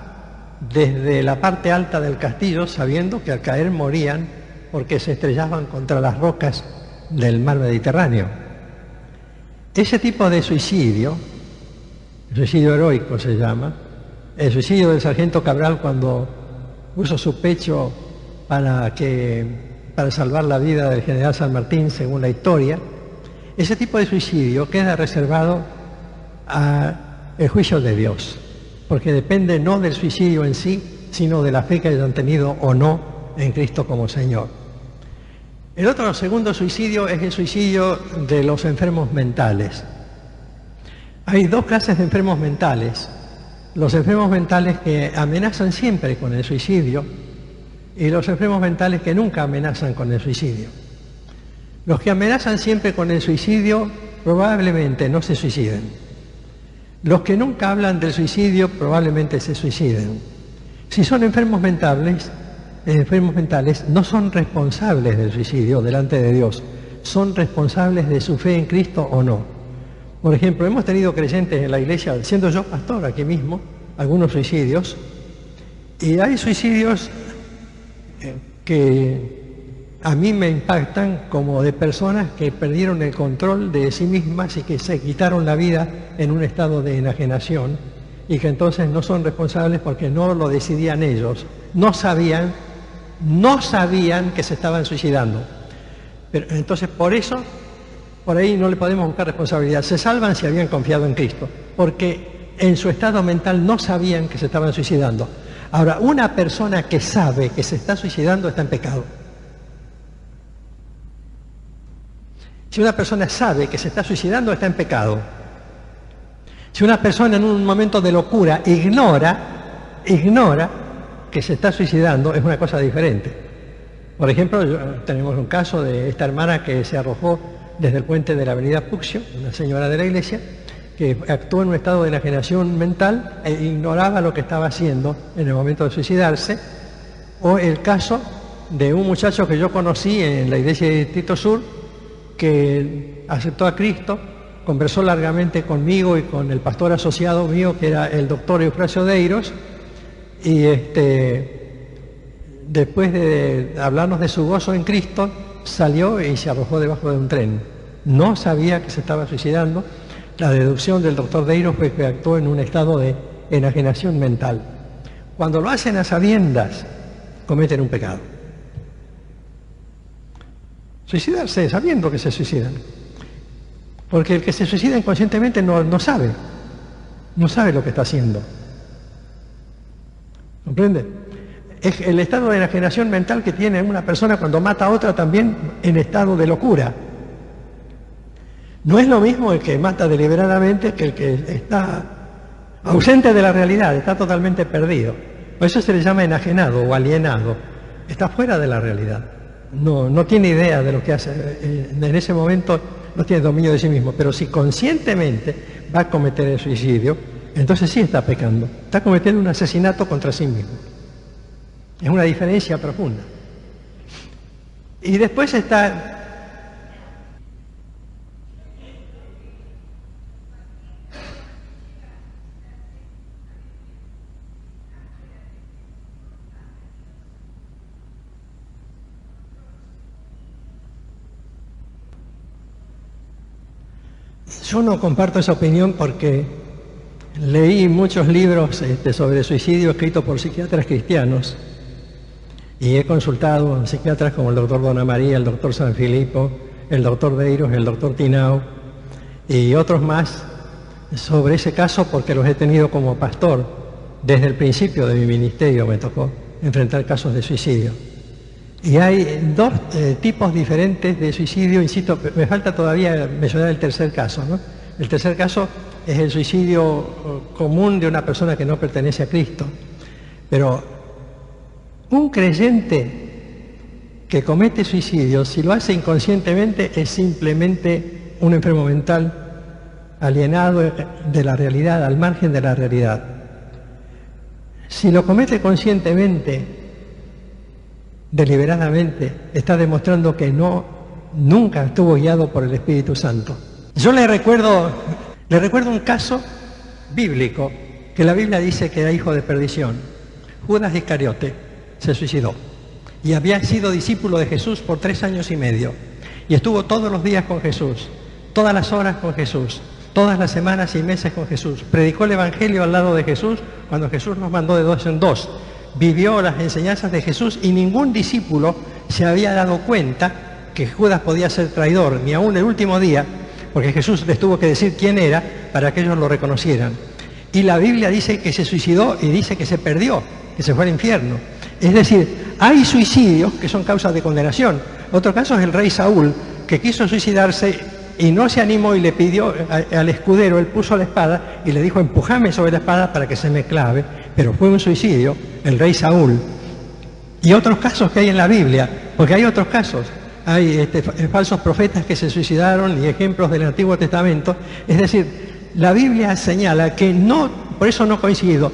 desde la parte alta del castillo, sabiendo que al caer morían porque se estrellaban contra las rocas del mar Mediterráneo. Ese tipo de suicidio, el suicidio heroico se llama, el suicidio del sargento Cabral cuando puso su pecho para salvar la vida del general San Martín, según la historia, ese tipo de suicidio queda reservado al juicio de Dios, porque depende no del suicidio en sí, sino de la fe que hayan tenido o no en Cristo como Señor. El otro segundo suicidio es el suicidio de los enfermos mentales. Hay dos clases de enfermos mentales. Los enfermos mentales que amenazan siempre con el suicidio y los enfermos mentales que nunca amenazan con el suicidio. Los que amenazan siempre con el suicidio probablemente no se suiciden. Los que nunca hablan del suicidio probablemente se suiciden. Si son enfermos mentales no son responsables del suicidio delante de Dios, son responsables de su fe en Cristo o no. Por ejemplo, hemos tenido creyentes en la iglesia, siendo yo pastor aquí mismo, algunos suicidios, y hay suicidios que a mí me impactan como de personas que perdieron el control de sí mismas y que se quitaron la vida en un estado de enajenación y que entonces no son responsables porque no lo decidían ellos, no sabían que se estaban suicidando. Pero entonces por eso, por ahí no le podemos buscar responsabilidad. Se salvan si habían confiado en Cristo, porque en su estado mental no sabían que se estaban suicidando. Ahora, una persona que sabe que se está suicidando está en pecado. Si una persona sabe que se está suicidando, está en pecado. Si una persona en un momento de locura ignora que se está suicidando, es una cosa diferente. Por ejemplo, tenemos un caso de esta hermana que se arrojó desde el puente de la avenida Puxio, una señora de la iglesia, que actuó en un estado de enajenación mental e ignoraba lo que estaba haciendo en el momento de suicidarse. O el caso de un muchacho que yo conocí en la iglesia de Distrito Sur, que aceptó a Cristo, conversó largamente conmigo y con el pastor asociado mío, que era el doctor Eufrasio Deiros, y después de hablarnos de su gozo en Cristo, salió y se arrojó debajo de un tren. No sabía que se estaba suicidando. La deducción del doctor Deiros fue que actuó en un estado de enajenación mental. Cuando lo hacen a sabiendas, cometen un pecado. Suicidarse sabiendo que se suicidan. Porque el que se suicida inconscientemente no sabe lo que está haciendo. ¿Comprende? Es el estado de enajenación mental que tiene una persona cuando mata a otra también en estado de locura. No es lo mismo el que mata deliberadamente que el que está ausente de la realidad, está totalmente perdido. Por eso se le llama enajenado o alienado. Está fuera de la realidad. No tiene idea de lo que hace. En ese momento no tiene dominio de sí mismo. Pero si conscientemente va a cometer el suicidio, entonces sí está pecando. Está cometiendo un asesinato contra sí mismo. Es una diferencia profunda. Y después está... Yo no comparto esa opinión porque leí muchos libros sobre suicidio escritos por psiquiatras cristianos y he consultado a psiquiatras como el doctor Dona María, el doctor Sanfilippo, el doctor Deiros, el doctor Tinao y otros más sobre ese caso porque los he tenido como pastor. Desde el principio de mi ministerio me tocó enfrentar casos de suicidio. Y hay dos tipos diferentes de suicidio, insisto, me falta todavía mencionar el tercer caso, ¿no? El tercer caso es el suicidio común de una persona que no pertenece a Cristo. Pero un creyente que comete suicidio, si lo hace inconscientemente, es simplemente un enfermo mental alienado de la realidad, al margen de la realidad. Si lo comete conscientemente, deliberadamente está demostrando que nunca estuvo guiado por el Espíritu Santo. Yo le recuerdo un caso bíblico que la Biblia dice que era hijo de perdición. Judas Iscariote se suicidó y había sido discípulo de Jesús por 3 años y medio y estuvo todos los días con Jesús, todas las horas con Jesús, todas las semanas y meses con Jesús. Predicó el Evangelio al lado de Jesús cuando Jesús nos mandó de 2 en 2. Vivió las enseñanzas de Jesús y ningún discípulo se había dado cuenta que Judas podía ser traidor, ni aún el último día, porque Jesús les tuvo que decir quién era para que ellos lo reconocieran. Y la Biblia dice que se suicidó y dice que se perdió, que se fue al infierno. Es decir, hay suicidios que son causas de condenación. Otro caso es el rey Saúl, que quiso suicidarse y no se animó y le pidió al escudero, él puso la espada y le dijo, empujame sobre la espada para que se me clave, pero fue un suicidio, el rey Saúl. Y otros casos que hay en la Biblia, porque hay otros casos, hay falsos profetas que se suicidaron y ejemplos del Antiguo Testamento. Es decir, la Biblia señala que no, por eso no coincido,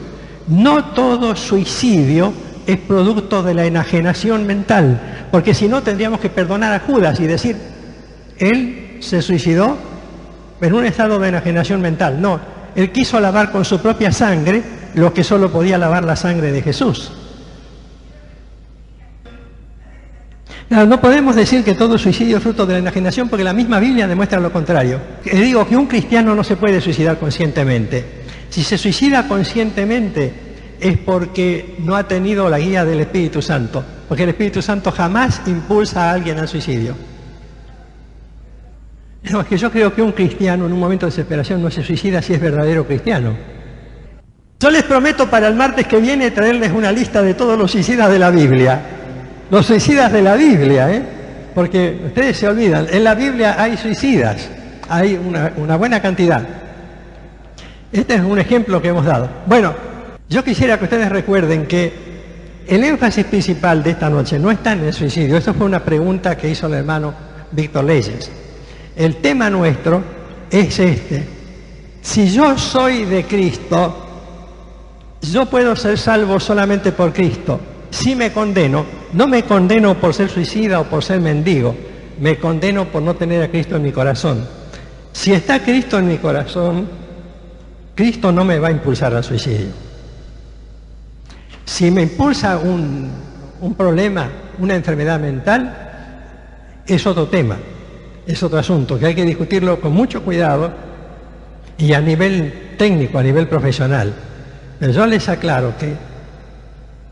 no todo suicidio es producto de la enajenación mental, porque si no tendríamos que perdonar a Judas y decir, él se suicidó en un estado de enajenación mental. No, él quiso lavar con su propia sangre lo que solo podía lavar la sangre de Jesús. No podemos decir que todo suicidio es fruto de la enajenación porque la misma Biblia demuestra lo contrario. Digo que un cristiano no se puede suicidar conscientemente. Si se suicida conscientemente es porque no ha tenido la guía del Espíritu Santo, porque el Espíritu Santo jamás impulsa a alguien al suicidio. No, es que yo creo que un cristiano en un momento de desesperación no se suicida si es verdadero cristiano. Yo les prometo para el martes que viene traerles una lista de todos los suicidas de la Biblia. Los suicidas de la Biblia, porque ustedes se olvidan, en la Biblia hay suicidas, hay una buena cantidad. Este es un ejemplo que hemos dado. Bueno, yo quisiera que ustedes recuerden que el énfasis principal de esta noche no está en el suicidio. Eso fue una pregunta que hizo el hermano Víctor Leyes. El tema nuestro es este. Si yo soy de Cristo, yo puedo ser salvo solamente por Cristo. Si me condeno, no me condeno por ser suicida o por ser mendigo, me condeno por no tener a Cristo en mi corazón. Si está Cristo en mi corazón, Cristo no me va a impulsar al suicidio. Si me impulsa un problema, una enfermedad mental, es otro tema, es otro asunto que hay que discutirlo con mucho cuidado y a nivel técnico, a nivel profesional. Pero yo les aclaro que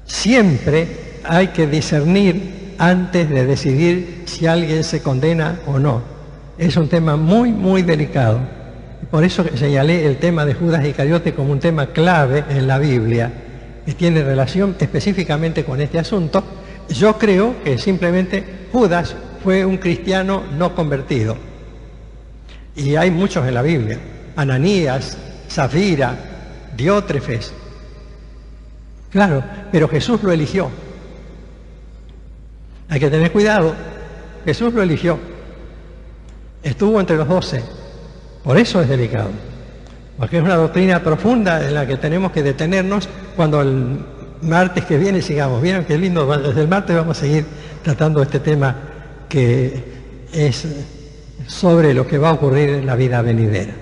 siempre hay que discernir antes de decidir si alguien se condena o no. Es un tema muy, muy delicado. Por eso señalé el tema de Judas Iscariote como un tema clave en la Biblia, que tiene relación específicamente con este asunto. Yo creo que simplemente Judas fue un cristiano no convertido. Y hay muchos en la Biblia. Ananías, Safira, Diótrefes. Claro, pero Jesús lo eligió. Hay que tener cuidado. Jesús lo eligió. Estuvo entre los 12. Por eso es delicado. Porque es una doctrina profunda en la que tenemos que detenernos cuando el martes que viene sigamos. ¿Vieron qué lindo? Desde el martes vamos a seguir tratando este tema que es sobre lo que va a ocurrir en la vida venidera.